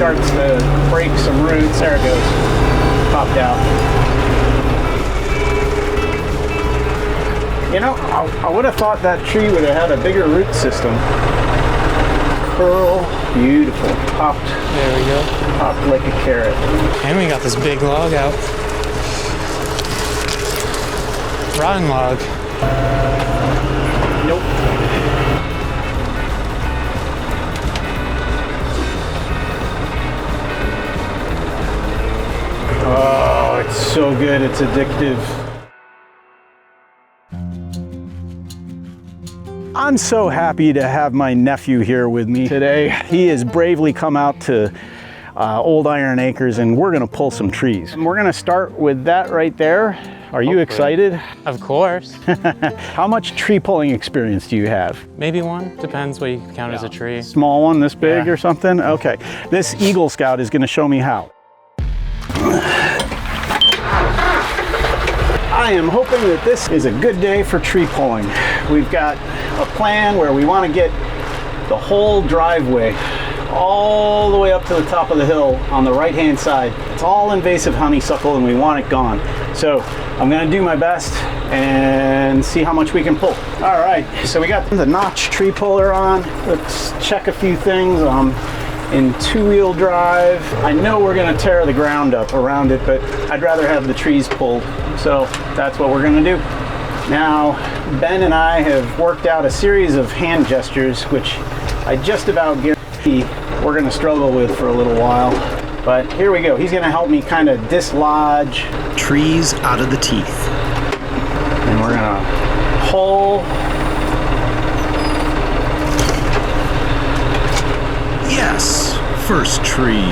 starts to break some roots. There it goes. Popped out. You know, I would have thought that tree would have had a bigger root system. Curl, beautiful. Popped. There we go. Popped like a carrot. And we got this big log out. Rotten log. Nope. Oh, it's so good. It's addictive. I'm so happy to have my nephew here with me today. He has bravely come out to Old Iron Acres, and we're gonna pull some trees. And we're gonna start with that right there. Are you excited? Of course. How much tree pulling experience do you have? Maybe one. Depends what you count as a tree. Small one, this big Yeah. or something? Okay. This Eagle Scout is gonna show me how. I am hoping that this is a good day for tree pulling. We've got a plan where we want to get the whole driveway all the way up to the top of the hill on the right hand side. It's all invasive honeysuckle and we want it gone. So I'm going to do my best and see how much we can pull. All right, so we got the notch tree puller on. Let's check a few things. In two-wheel drive. I know we're gonna tear the ground up around it, but I'd rather have the trees pulled. So that's what we're gonna do. Now, Ben and I have worked out a series of hand gestures, which I just about guarantee we're gonna struggle with for a little while. But here we go. He's gonna help me kind of dislodge trees out of the teeth. And we're gonna pull. Yes, first tree.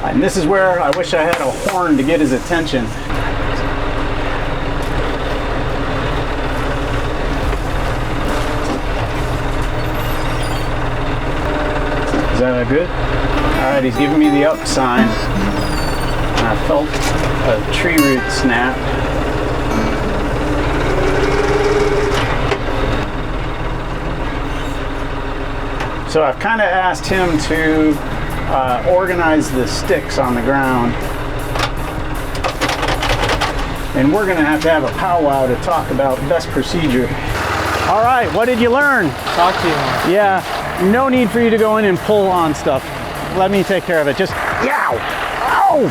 And this is where I wish I had a horn to get his attention. Is that good? All right, he's giving me the up sign. And I felt a tree root snap. So I've kind of asked him to organize the sticks on the ground. And we're gonna have to have a powwow to talk about best procedure. All right, what did you learn? Talk to you more. Yeah, no need for you to go in and pull on stuff. Let me take care of it. Just, yow! Ow!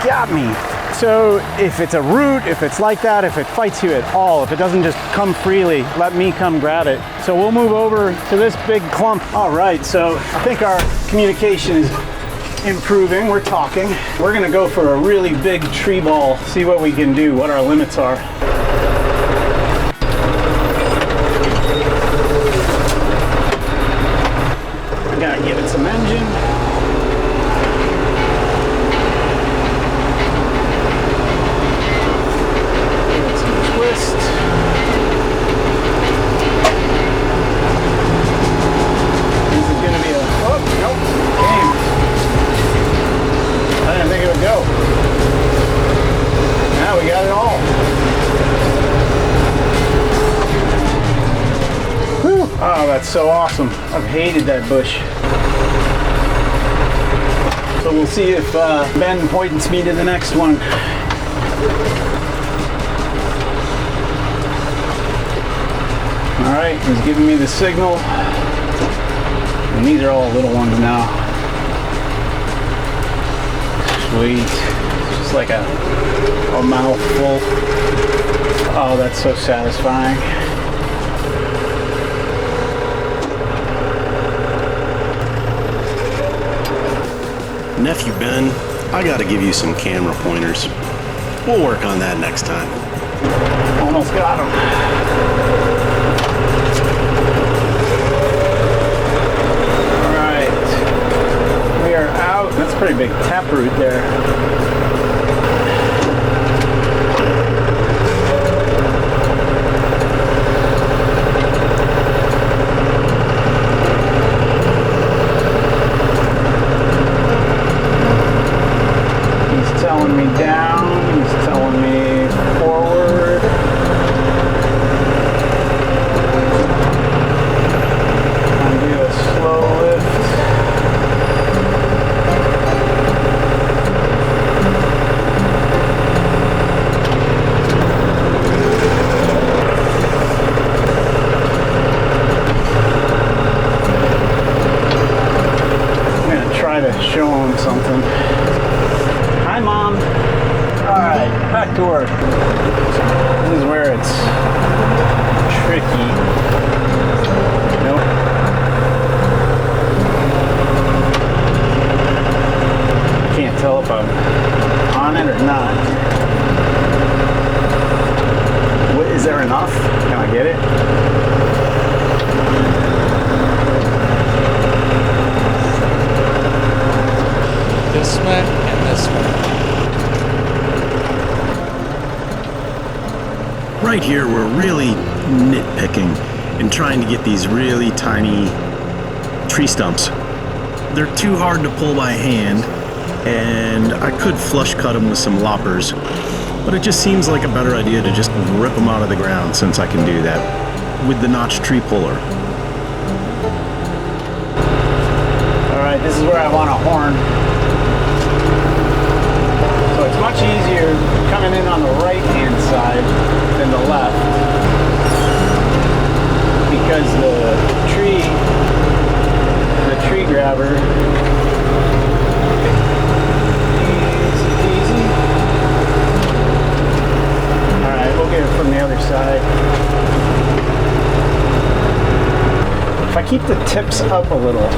Got me. So if it's a root, if it's like that, if it fights you at all, if it doesn't just come freely, let me come grab it. So we'll move over to this big clump. All right, so I think our communication is improving. We're talking. We're gonna go for a really big tree ball, see what we can do, what our limits are. I gotta give it some engine. Oh, that's so awesome. I've hated that bush. So we'll see if Ben points me to the next one. All right, he's giving me the signal. And these are all little ones now. Sweet. Just like a mouthful. Oh, that's so satisfying. Nephew Ben, I gotta give you some camera pointers. We'll work on that next time. Almost got him. All right, we are out. That's a pretty big taproot there. Telling me down, he's telling me forward. I'll do a slow Alright, back to work. This is where it's tricky. Nope. Can't tell if I'm on it or not. What, is there enough? Can I get it? This way and this way. Right here, we're really nitpicking and trying to get these really tiny tree stumps. They're too hard to pull by hand, and I could flush cut them with some loppers, but it just seems like a better idea to just rip them out of the ground since I can do that with the notch tree puller. Alright, this is where I want a horn. So it's much easier coming in on the right hand side than the left, because the tree grabber, easy peasy. Alright, we'll get it from the other side. If I keep the tips up a little,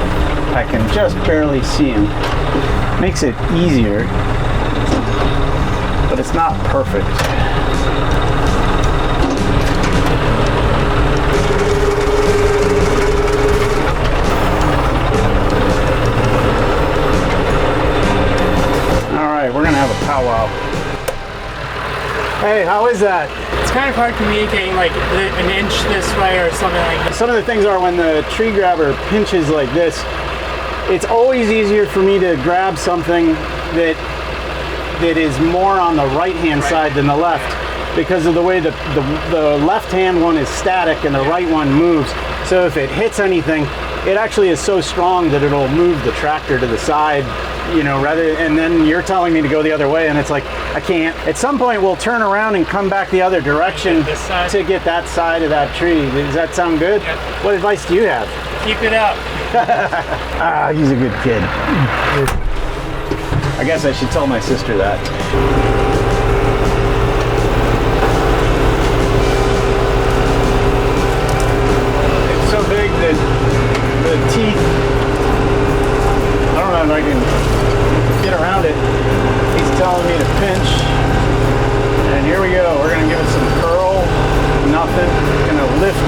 I can just barely see them. Makes it easier, but it's not perfect. Alright, we're gonna have a powwow. Hey, how is that? It's kind of hard communicating like an inch this way or something like that. Some of the things are when the tree grabber pinches like this, it's always easier for me to grab something that is more on the right hand side than the left, because of the way the left hand one is static and the right one moves. So if it hits anything, it actually is so strong that it'll move the tractor to the side, you know, and then you're telling me to go the other way, and it's like, I can't. At some point we'll turn around and come back the other direction to get that side of that tree. Does that sound good? Yep. What advice do you have? Keep it up. Ah, he's a good kid. I guess I should tell my sister that. It's so big that the teeth, I don't know if I can get around it. He's telling me to pinch. And here we go. We're going to give it some curl. Nothing. Going to lift.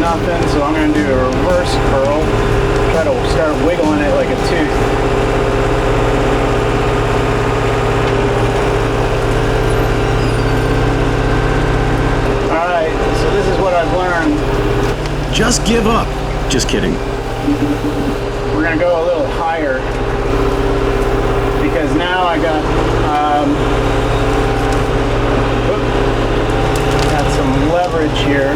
Nothing. So I'm going to do a reverse curl. Try to start wiggling it like a tooth. Alright, so this is what I've learned. Just give up. Just kidding. We're going to go a little higher, because now I got some leverage here,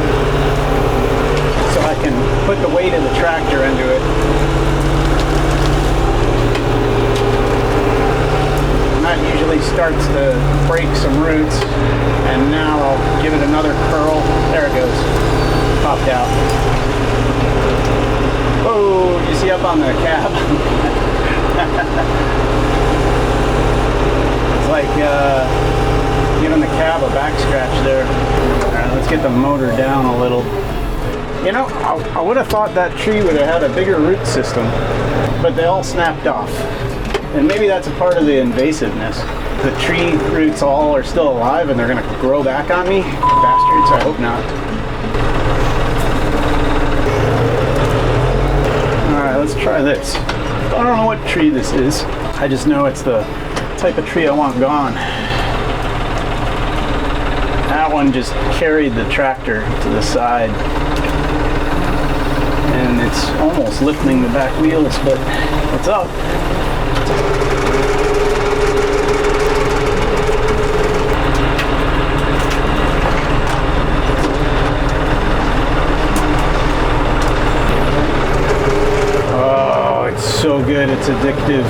so I can put the weight of the tractor into it. And that usually starts to break some roots, and now I'll give it another curl. There it goes. Popped out. Oh, you see up on the cab? It's like giving the cab a back scratch there. Alright, let's get the motor down a little. You know, I would have thought that tree would have had a bigger root system, but they all snapped off. And maybe that's a part of the invasiveness. The tree roots all are still alive and they're going to grow back on me? Bastards, I hope not. Alright, let's try this. I don't know what tree this is. I just know it's the type of tree I want gone. That one just carried the tractor to the side. And it's almost lifting the back wheels, but it's up. Oh, it's so good, it's addictive.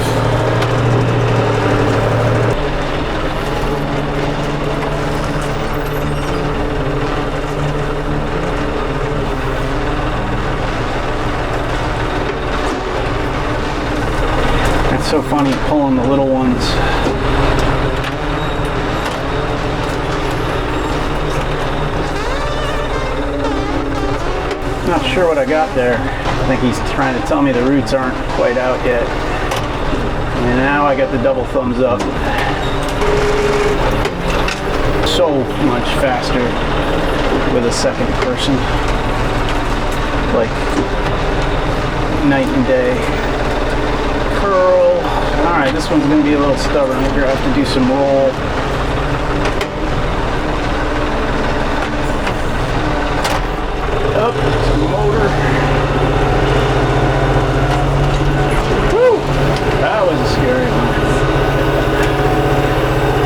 So funny pulling the little ones. sure what I got there. I think he's trying to tell me the roots aren't quite out yet. And now I got the double thumbs up. So much faster with a second person. Like night and day. Curl. Alright, this one's going to be a little stubborn. We're going to have to do some roll. Up to the motor. Woo! That was a scary one.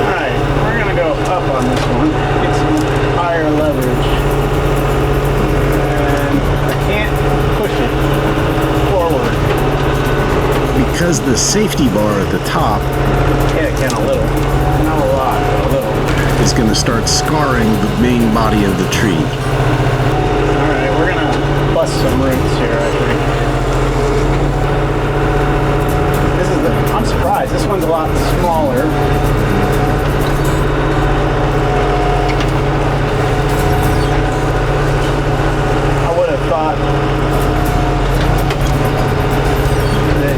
Alright, we're going to go up on this one. Get some higher leverage. And I can't push it forward. Because the safety bar at the top Yeah, can a little. Not a lot, but a little. is going to start scarring the main body of the tree. Alright, we're going to bust some roots here, I think. I'm surprised. This one's a lot smaller. I would have thought that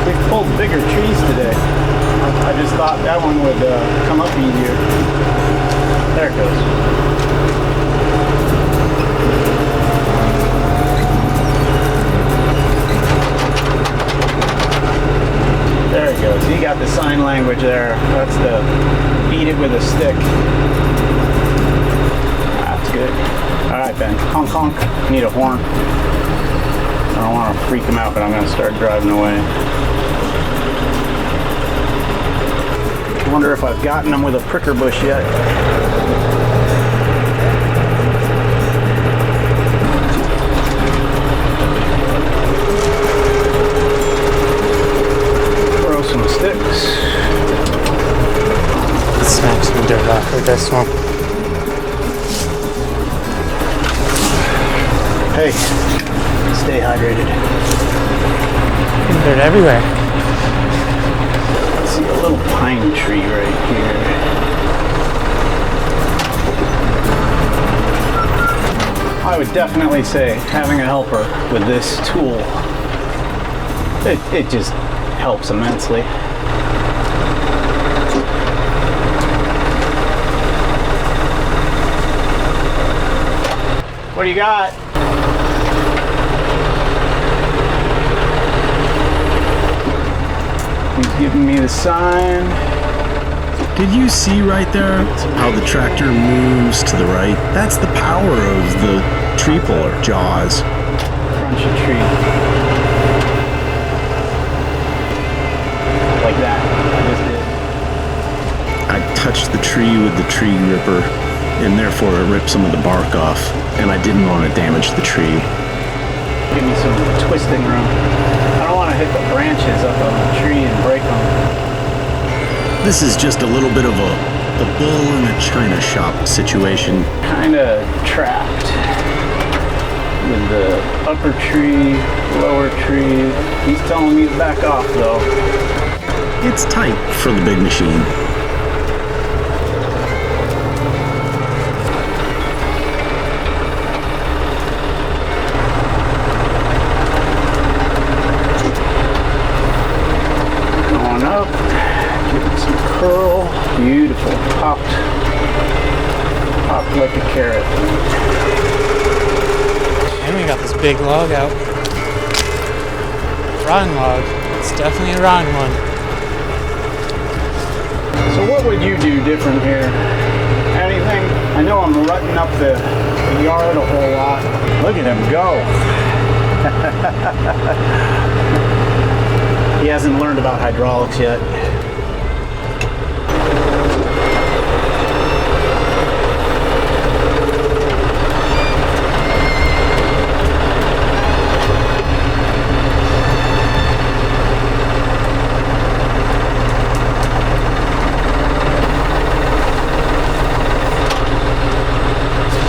we've pulled bigger trees today. I just thought that one would come up easier. There it goes. There it goes. He got the sign language there. That's the beat it with a stick. That's good. Alright, Ben. Honk honk. Need a horn. I don't want to freak him out, but I'm going to start driving away. I wonder if I've gotten him with a pricker bush yet. Some sticks. Let's smack some dirt off with this one. Hey, stay hydrated. Dirt everywhere. I see a little pine tree right here. I would definitely say having a helper with this tool, it just helps immensely. What do you got? He's giving me the sign. Did you see right there how the tractor moves to the right? That's the power of the tree puller jaws. Crunch a tree. Like that. I just did. I touched the tree with the tree ripper, and therefore it ripped some of the bark off, and I didn't want to damage the tree. Give me some twisting room. I don't want to hit the branches up on the tree and break them. This is just a little bit of a bull in a china shop situation. Kind of trapped with the upper tree, lower tree. He's telling me to back off though. It's tight for the big machine. Going up, getting some curl. Beautiful. Popped like a carrot. And we got this big log out. Rotten log. It's definitely a rotten one. So what would you do different here? Anything? I know I'm rutting up the yard a whole lot. Look at him go. He hasn't learned about hydraulics yet.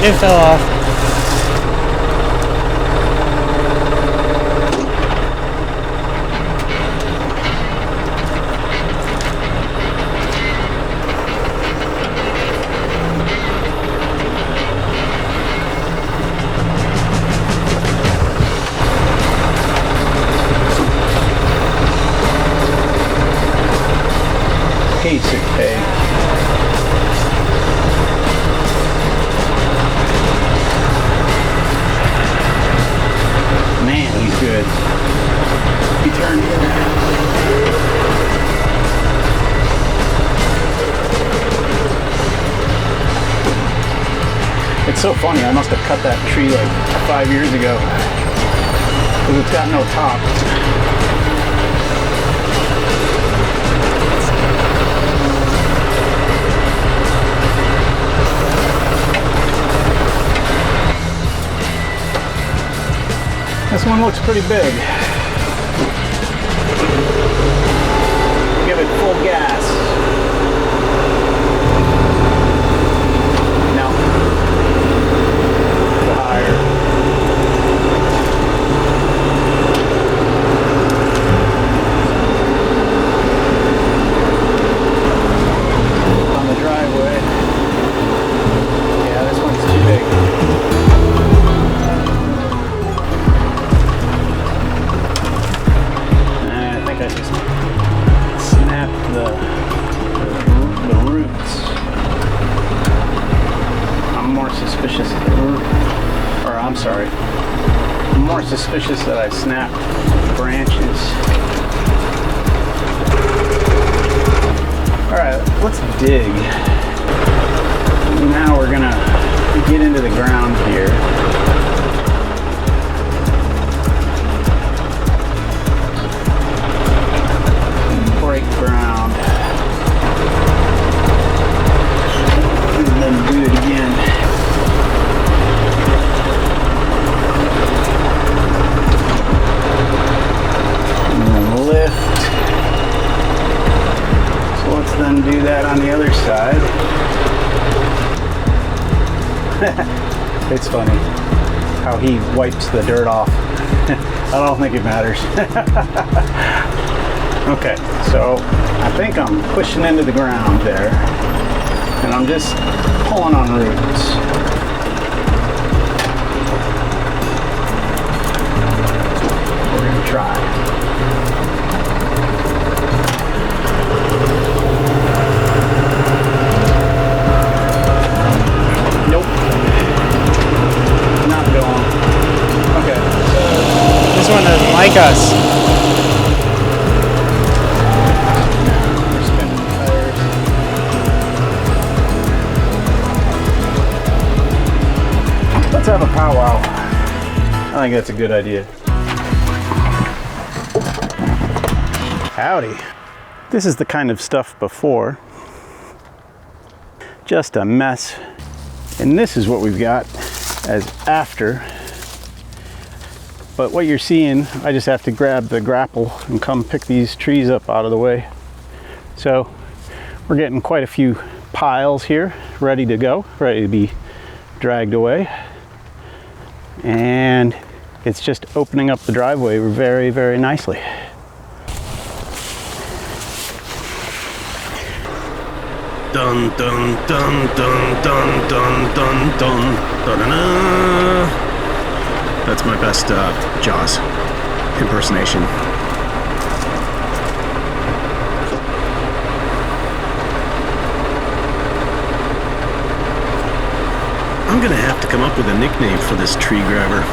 It fell off. hate sick pay. Man, he's good. He turned here. It's so funny, I must have cut that tree like 5 years ago because it's got no top. This one looks pretty big. Give it full gas. No. Go higher. On the driveway. Yeah, this one's too big. I just snapped the roots. I'm more suspicious of the root, or I'm sorry, I'm more suspicious that I snapped the branches. Alright, let's dig. Now we're gonna get into the ground here. Ground, and then do it again. And then lift. So let's then do that on the other side. It's funny how he wipes the dirt off. I don't think it matters. Okay, so I think I'm pushing into the ground there, and I'm just pulling on roots. We're gonna try. Nope. Not going. Okay. This one doesn't like us. Let's have a powwow. I think that's a good idea. Howdy. This is the kind of stuff before. Just a mess. And this is what we've got as after. But what you're seeing, I just have to grab the grapple and come pick these trees up out of the way. So we're getting quite a few piles here ready to go, ready to be dragged away. And it's just opening up the driveway very, very nicely. Dun dun dun dun dun dun dun dun dun dun. That's my best Jaws impersonation. I'm gonna have to come up with a nickname for this tree grabber.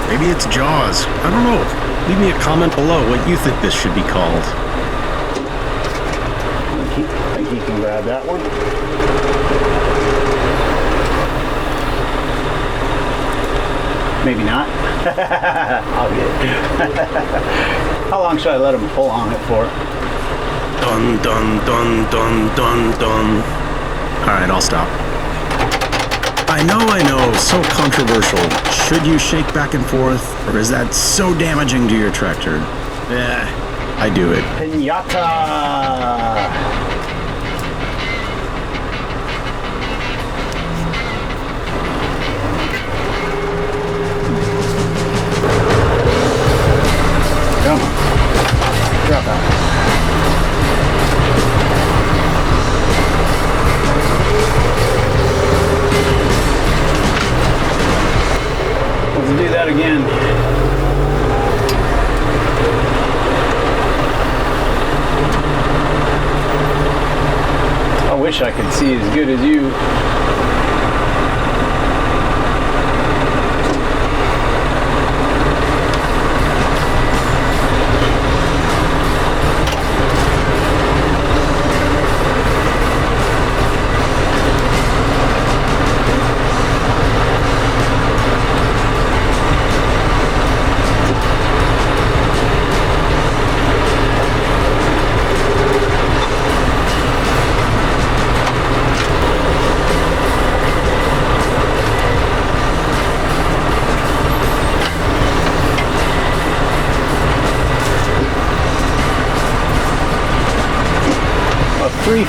Maybe it's Jaws. I don't know. Leave me a comment below what you think this should be called. I think he can grab that one. Maybe not. I'll get it. How long should I let him pull on it for? Dun dun dun dun dun dun. Alright, I'll stop. I know, so controversial. Should you shake back and forth, or is that so damaging to your tractor? I do it. Pinata! Come on. Drop out. Let's do that again. wish I could see as good as you.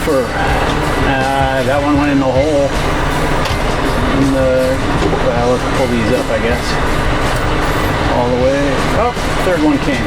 For that one went in the hole. Well, let's pull these up, I guess. All the way. Oh, third one came.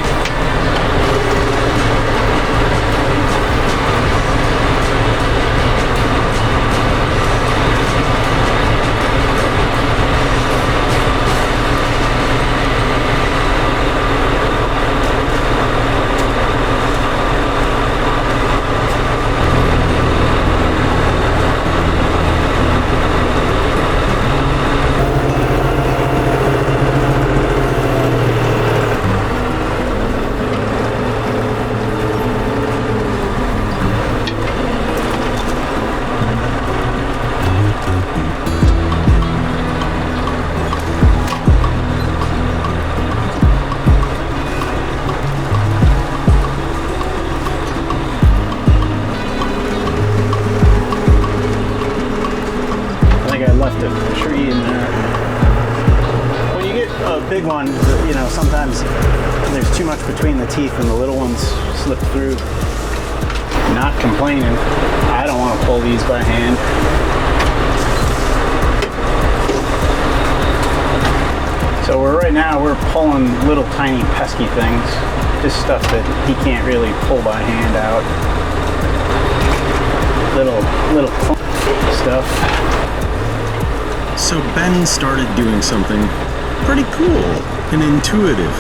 Big one, you know, sometimes there's too much between the teeth and the little ones slip through. Not complaining. I don't want to pull these by hand. So right now we're pulling little tiny pesky things, just stuff that he can't really pull by hand out. Little stuff. So Ben started doing something pretty cool and intuitive.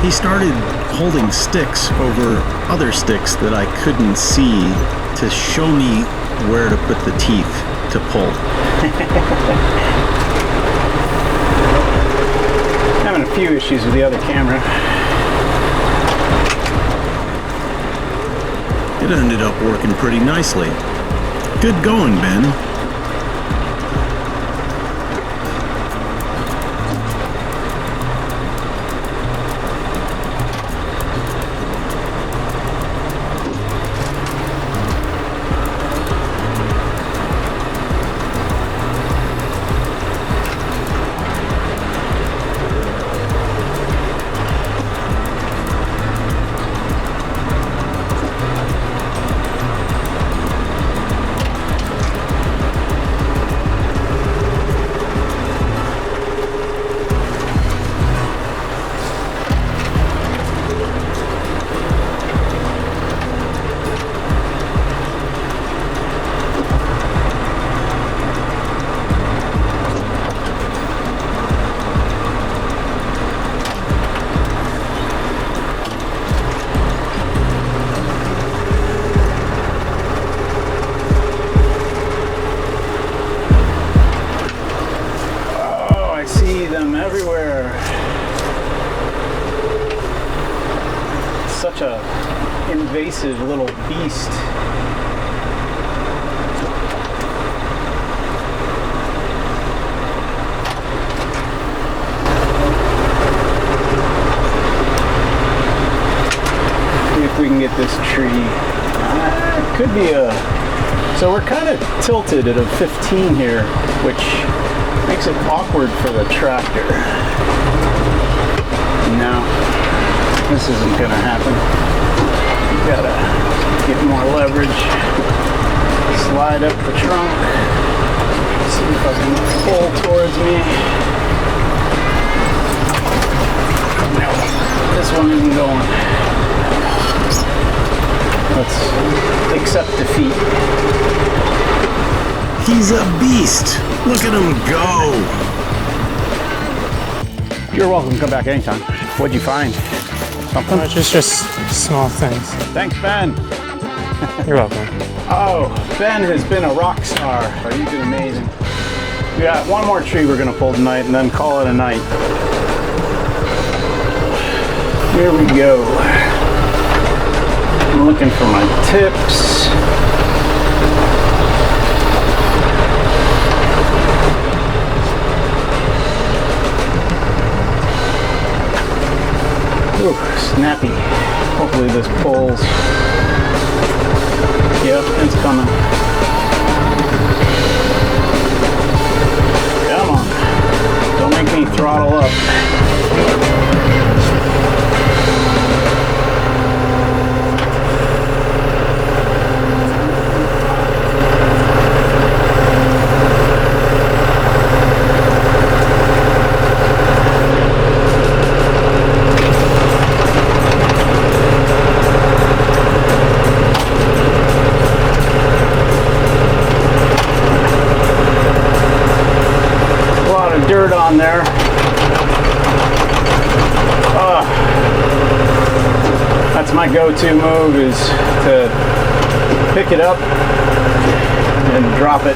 He started holding sticks over other sticks that I couldn't see to show me where to put the teeth to pull. Having a few issues with the other camera. It ended up working pretty nicely. Good going, Ben. Everywhere. Such a invasive little beast. See if we can get this tree. It could be a. So we're kind of tilted at a 15 here, which makes it awkward for the tractor. No, this isn't gonna happen. You gotta get more leverage. Slide up the trunk. See if I can pull towards me. No, this one isn't going. Let's accept defeat. He's a beast. Look at him go. You're welcome. Come back anytime. What'd you find? Something? It's just small things. Thanks, Ben. You're welcome. Oh, Ben has been a rock star. You've been amazing. We got one more tree we're gonna pull tonight and then call it a night. Here we go. I'm looking for my tips. Ooh, snappy. Hopefully this pulls. Yep, it's coming. Come on. Don't make me throttle up. Dirt on there. That's my go-to move, is to pick it up and drop it.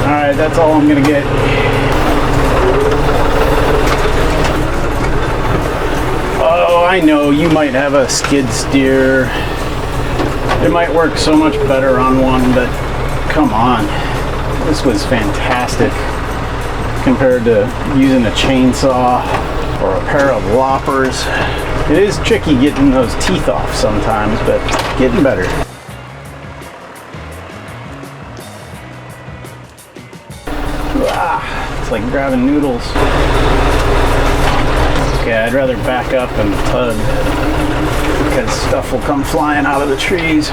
Alright, that's all I'm gonna get. Oh, I know you might have a skid steer. It might work so much better on one, but come on. This was fantastic compared to using a chainsaw or a pair of loppers. It is tricky getting those teeth off sometimes, but getting better. It's like grabbing noodles. Okay, I'd rather back up and tug because stuff will come flying out of the trees.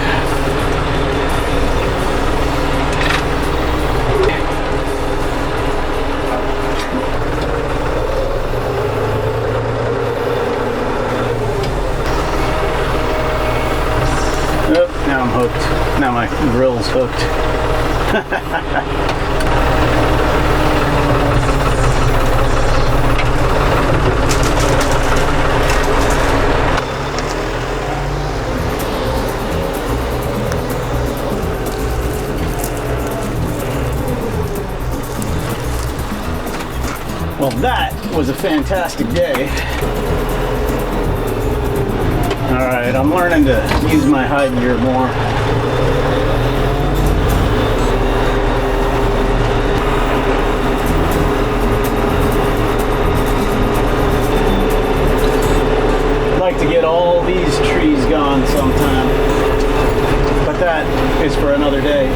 Now I'm hooked. Now my grill's hooked. Well, that was a fantastic day. Alright, I'm learning to use my high gear more. I'd like to get all these trees gone sometime, but that is for another day.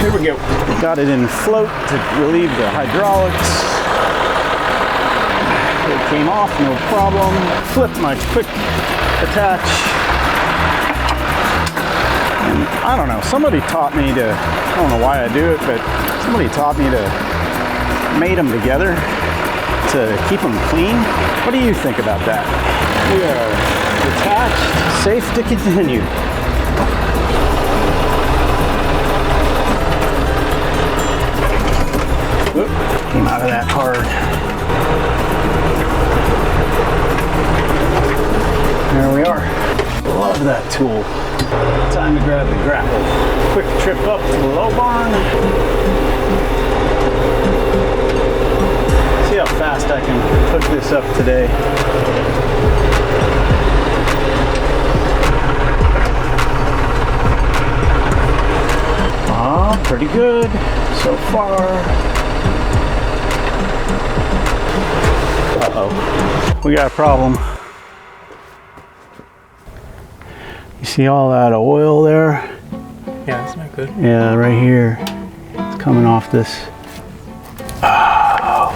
Here we go. Got it in float to relieve the hydraulics. It came off, no problem. Flip my quick attach. And I don't know, somebody taught me to, I don't know why I do it, but somebody taught me to mate them together to keep them clean. What do you think about that? We are attached, safe to continue. Whoop, came out of that hard. There we are. Love that tool. Time to grab the grapple. Quick trip up to the low barn. See how fast I can hook this up today. Pretty good so far. Uh-oh. We got a problem. You see all that oil there? Yeah, that's not good. Yeah, right here. It's coming off this. Oh,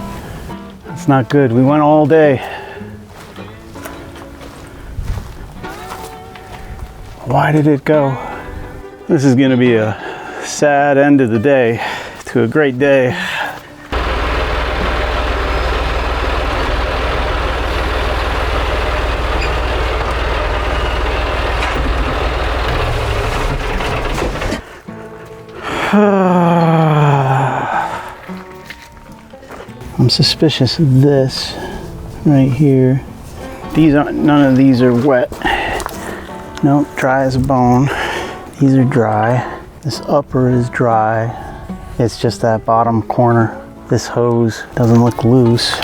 damn. That's not good. We went all day. Why did it go? This is going to be a sad end of the day to a great day. I'm suspicious of this right here. These aren't, none of these are wet. Nope, dry as a bone. These are dry. This upper is dry. It's just that bottom corner. This hose doesn't look loose.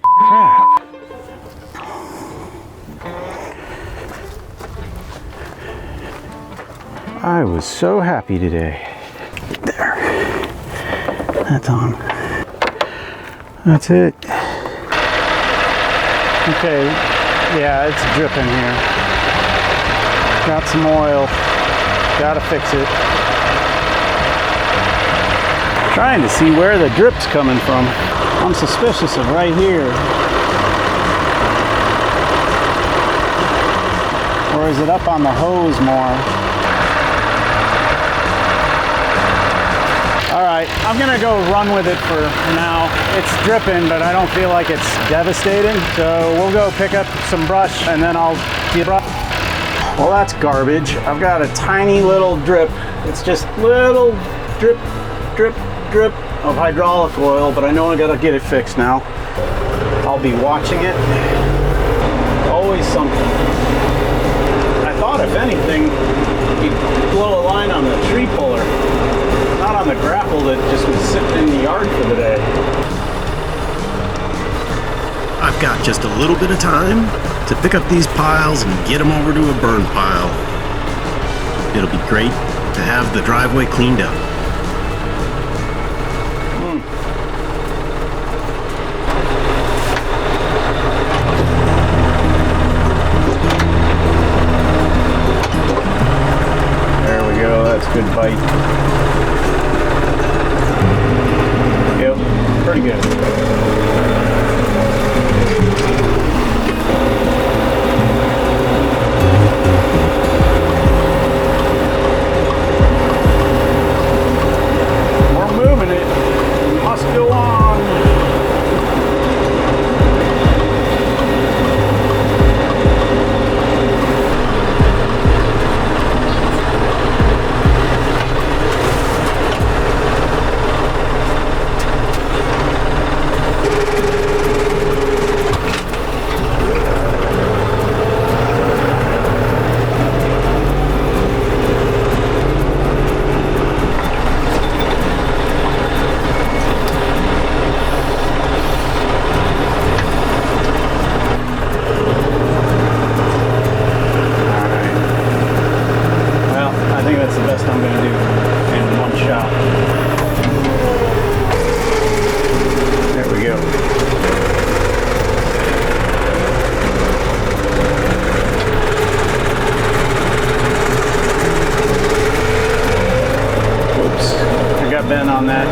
Crap. I was so happy today. There. That's on. That's it. Okay, yeah, it's dripping here. Got some oil. Gotta fix it. Trying to see where the drip's coming from. I'm suspicious of right here. Or is it up on the hose more? All right, I'm gonna go run with it for now. It's dripping, but I don't feel like it's devastating. So we'll go pick up some brush and then I'll get brush. Well, that's garbage. I've got a tiny little drip. It's just little drip, drip, drip of hydraulic oil, but I know I gotta get it fixed now. I'll be watching it. Always something. I thought if anything, you'd blow a line on the tree puller. Not on the grapple that just was sitting in the yard for the day. I've got just a little bit of time to pick up these piles and get them over to a burn pile. It'll be great to have the driveway cleaned up. There we go, that's a good bite. Pretty good. We're moving it. We must go on. On that.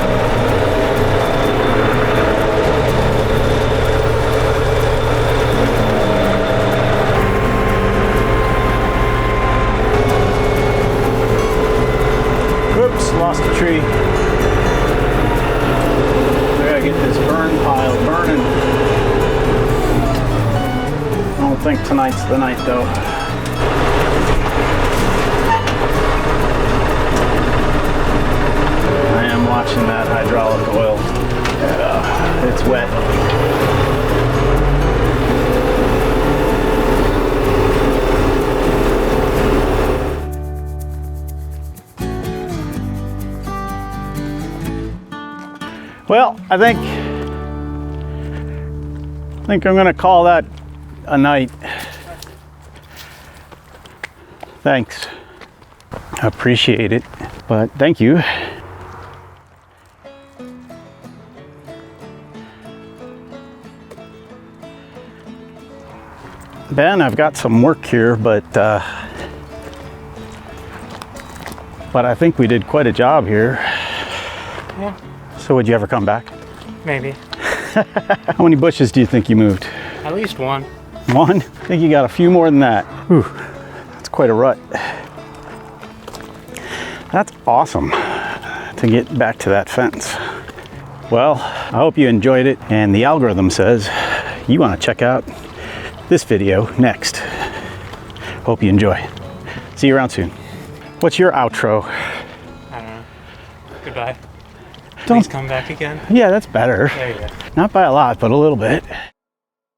Whoops, lost a tree. We gotta get this burn pile burning. I don't think tonight's the night though. Watching that hydraulic oil. It's wet. Well, I think I'm gonna call that a night. Thanks. I appreciate it, but thank you. Ben, I've got some work here, but I think we did quite a job here. Yeah. So would you ever come back? Maybe. How many bushes do you think you moved? At least one. One? I think you got a few more than that. Whew, that's quite a rut. That's awesome to get back to that fence. Well, I hope you enjoyed it, and the algorithm says you want to check out this video next. Hope you enjoy. See you around soon. What's your outro? I don't know. Goodbye. Please come back again. Yeah, that's better. There you go. Not by a lot, but a little bit.